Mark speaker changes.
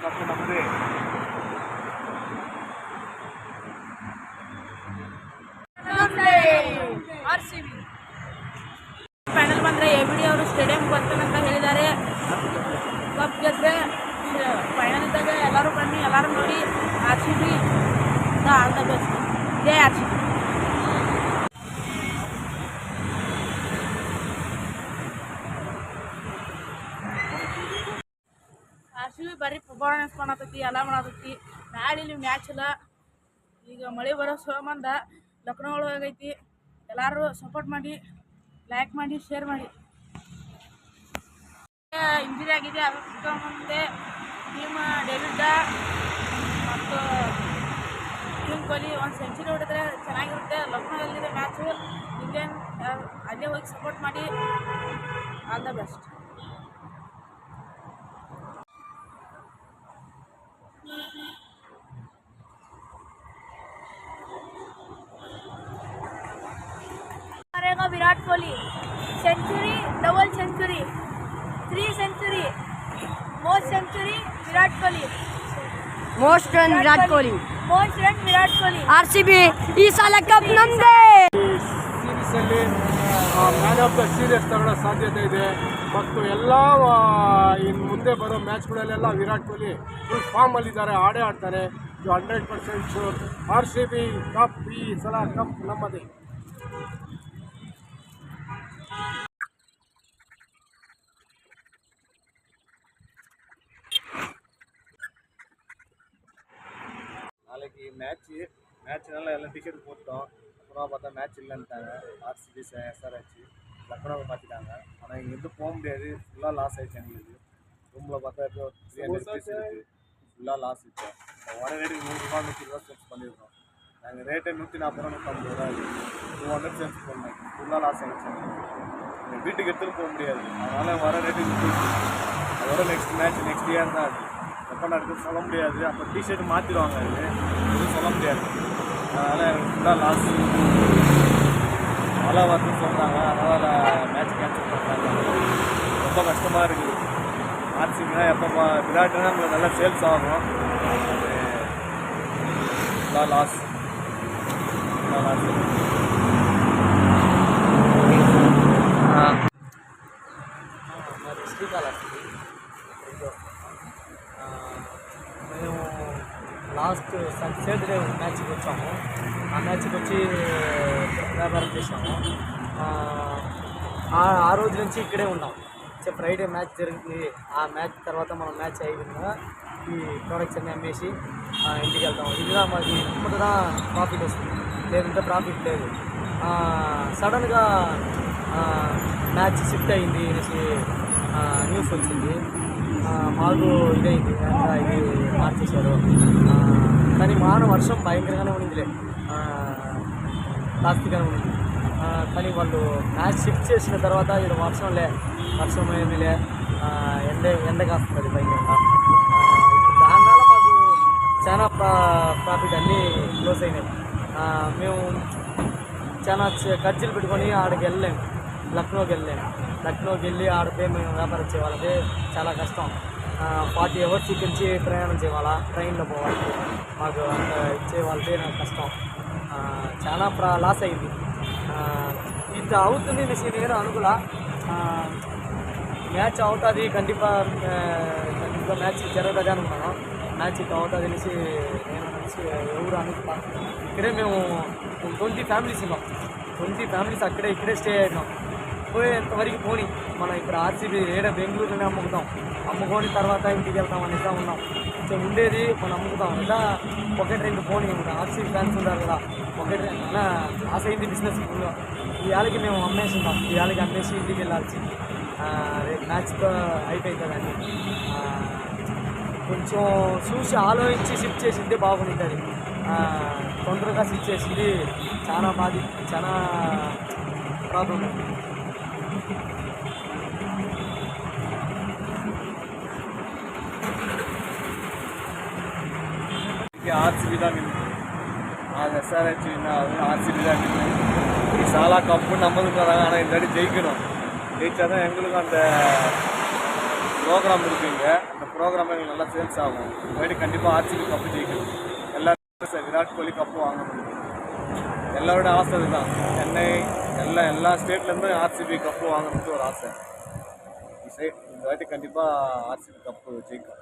Speaker 1: ಕಪ್ಪು ನಮ್ಮದೇ.
Speaker 2: ಫೈನಲ್ ಬಂದರೆ ಎಬಿಡಿ ಅವರು ಸ್ಟೇಡಿಯಂ ಬರ್ತಾನೆ ಅಂತ ಹೇಳಿದ್ದಾರೆ. ಕಪ್ ಗೆದ್ದರೆ ಫೈನಲ್ ಇದ್ದಾಗ ಎಲ್ಲರೂ ಬನ್ನಿ, ಎಲ್ಲರೂ ನೋಡಿ. RCB all the best. Jai RCB. RCB ಬರೀ ಪರ್ಫಾರ್ಮೆನ್ಸ್ ಮಾಡತೈತಿ, ಎಲ್ಲ ಮಾಡತೈತಿ. ನಾಳೆ ಇಲ್ಲಿ ಮ್ಯಾಚ್ ಇಲ್ಲ. ಈಗ ಮಳೆ ಬರೋ ಸಂಬಂಧ ಲಕ್ನೋ ಒಳಗೈತಿ. ಎಲ್ಲರೂ ಸಪೋರ್ಟ್ ಮಾಡಿ, ಲೈಕ್ ಮಾಡಿ, ಶೇರ್ ಮಾಡಿ. ಇಂಜುರಿ ಆಗಿದೆ, ಅದಕ್ಕೆ ಮುಂದೆ ಟೀಮ್ ಡೇವಿಡ್ ಮತ್ತು ವಿರಾಟ್ ಕೊಹ್ಲಿ ಒಂದು ಸೆಂಚುರಿ ಹೊಡೆದ್ರೆ ಚೆನ್ನಾಗಿರುತ್ತೆ. ಲಕ್ನೋದಲ್ಲಿದೆ ಮ್ಯಾಚು. ಇಂಡಿಯನ್ ಅಲ್ಲೇ ಹೋಗಿ ಸಪೋರ್ಟ್ ಮಾಡಿ. All the best. Virat Kohli century, double century, 3 century, most century Virat Kohli,
Speaker 3: most run Virat Kohli,
Speaker 2: most run Virat Kohli.
Speaker 3: RCB ಈ ಸಲ ಕಪ್ ನಮ್ಮದೇ.
Speaker 1: ಸೀರೀಸ್ ಅಲ್ಲಿ ಮ್ಯಾನ್ ಆಫ್ ದ ಸೀರೀಸ್ ತಗೊಳ್ಳೋ ಸಾಧ್ಯತೆ ಇದೆ. ಮತ್ತು ಎಲ್ಲ ಇನ್ನು ಮುಂದೆ ಬರೋ ಮ್ಯಾಚ್ಗಳಲ್ಲೆಲ್ಲ ವಿರಾಟ್ ಕೊಹ್ಲಿ ಫುಲ್ ಫಾರ್ಮಲ್ಲಿದ್ದಾರೆ, ಆಡೇ ಆಡ್ತಾರೆ. 100% ಶೂರ್ RCB ಕಪ್ ಈ ಸಲ ಕಪ್ ನಮ್ಮದೇ. நாளைக்கு மேட்ச்னால எல்லாம் டிக்கெட் போட்டோம். அப்புறம் பார்த்தா மேட்ச் இல்லைன்ட்டாங்க. RCB SRH லக்னோவை பார்த்துட்டாங்க. ஆனால் இங்கேருந்து போக முடியாது, ஃபுல்லாக லாஸ் ஆகிடுச்சு எங்களுக்கு. ரூமில் பார்த்தா இப்போ 300 பீஸ் இருக்குது, ஃபுல்லாக லாஸ் இப்போ. வர ரேட்டுக்கு 100 ரூபா 120 ரூபா சென்ஸ் பண்ணியிருக்கோம். நாங்கள் ரேட்டை 140 ரூபா 150 ரூபா இருக்குது, 200 சென்ஸ் பண்ணோம். ஃபுல்லாக லாஸ் ஆகிடுச்சு. எங்கள் வீட்டுக்கு எடுத்துகிட்டு போக முடியாது, அதனால் வர ரேட்டுக்கு அதோட நெக்ஸ்ட் இயர் தான் இருக்குது. எப்போ நடக்குது சொல்ல முடியாது. அப்போ டிஷர்ட் மாற்றிடுவாங்க, அது எதுவும் சொல்ல முடியாது. அதனால் எனக்கு ஃபுல்லாக லாஸ். மழை வருதுன்னு சொல்கிறாங்க, அதனால் மேட்ச் கேன்சல் பண்ணுறாங்க. ரொம்ப கஷ்டமாக இருக்குது. RCBனா எப்போ விராட்னா நம்மளுக்கு நல்லா சேல்ஸ் ஆகும். ஃபுல்லாக லாஸ்.
Speaker 4: మరి శ్రీకాళహస్తి మేము లాస్ట్ సాటర్డే మ్యాచ్కి వచ్చాము. ఆ మ్యాచ్కి వచ్చి వ్యాపారం చేసాము. ఆ రోజు నుంచి ఇక్కడే ఉన్నాం. ఫ్రైడే మ్యాచ్ జరిగింది. ఆ మ్యాచ్ తర్వాత మనం మ్యాచ్ అయిపోయిందా ఈ ప్రోడక్ట్స్ అన్నీ అమ్మేసి ఇంటికి వెళ్తాము. ఇదిగా మాది ఇప్పుడుదా ప్రాఫిట్ వస్తుంది, లేదంటే ప్రాఫిట్ లేదు. సడన్గా మ్యాచ్ షిఫ్ట్ అయింది అనేసి న్యూస్ వచ్చింది. మాకు ఇదైంది, ఇది మార్చేశారు. కానీ వర్షం భయంకరంగానే ఉండిందిలే, లాస్ట్గానే ఉండింది. కానీ వాళ్ళు మ్యాచ్ షిఫ్ట్ చేసిన తర్వాత ఇది వర్షం ఏమిలే, ఎండ కాస్తుంది భయంకరంగా. దానివల్ల మాకు చాలా ప్రాఫిట్ అన్నీ క్లోజ్ అయినాయి. మేము చాలా ఖర్చులు పెట్టుకొని ఆడికి వెళ్ళలేము. లక్నోకి వెళ్ళి ఆడితే మేము వ్యాపారం చేయాలంటే చాలా కష్టం. 40 hours ఇక్కడి నుంచి ప్రయాణం చేయాలా, ట్రైన్లో పోవాలి. మాకు అంత ఇచ్చేవాళ్ళతే నాకు కష్టం. చాలా లాస్ అయింది. ఇంత అవుతుంది నేను అనుకులా. మ్యాచ్ అవుతుంది కండిపా మ్యాచ్ జరగదు అనుకున్నాను. మ్యాచ్ అవుతుంది అనేసి నేను ఎవరు అనుకున్నా. ఇక్కడే మేము 20 ఫ్యామిలీస్ ఉన్నాం. 20 ఫ్యామిలీస్ ఇక్కడే స్టే అయినాం. పోయేంతవరకు పోని మనం ఇక్కడ RCB బెంగళూరులోనే అమ్ముకొని తర్వాత ఇంటికి వెళ్తాం అనేసి ఉన్నాం. సో ఉండేది మనం అమ్ముతాం ఇలా 1-2 పోనీ RCB ఫ్యాన్స్ ఉంటారు కదా, 1-2 అలా లాస్ అయింది బిజినెస్. ఇవాళకి మేము అమ్మేస్తున్నాం. ఇవాళకి అమ్మేసి ఇంటికి వెళ్ళాల్సి. రేపు మ్యాచ్ అయిపోయింది కదండి. కొంచెం చూసి ఆలోచించి షిఫ్ట్ చేసిందే బాగుంటుంది. తొందరగా షిఫ్ట్ చేసింది చాలా ప్రాబ్లం.
Speaker 1: RCB தான் வின்னு. SRH RCB தான் வின்னு. ಈ ಸಾಲ ಕಪ್ಪು ನಮ್ಮದು ತರಾங்க. ஆனால் இந்த வாட்டி ஜெயிக்கணும். ஜெயிச்சா தான் எங்களுக்கு அந்த ப்ரோக்ராம் இருக்குங்க. அந்த ப்ரோக்ராம் எங்களுக்கு நல்லா சேல்ஸ் ஆகும். மறுபடி கண்டிப்பாக ஆர்சிபி கப்பு ஜெயிக்கணும். எல்லாரும் விராட் கோலி கப்பு வாங்கணும். எல்லாரோட ஆசை இதுதான். சென்னை எல்லா ஸ்டேட்லேருந்தும் ஆர்சிபி கப்பு வாங்கணும்னு ஒரு ஆசை. இந்த வாட்டி கண்டிப்பாக ஆர்சிபி கப்பு ஜெயிக்கும்.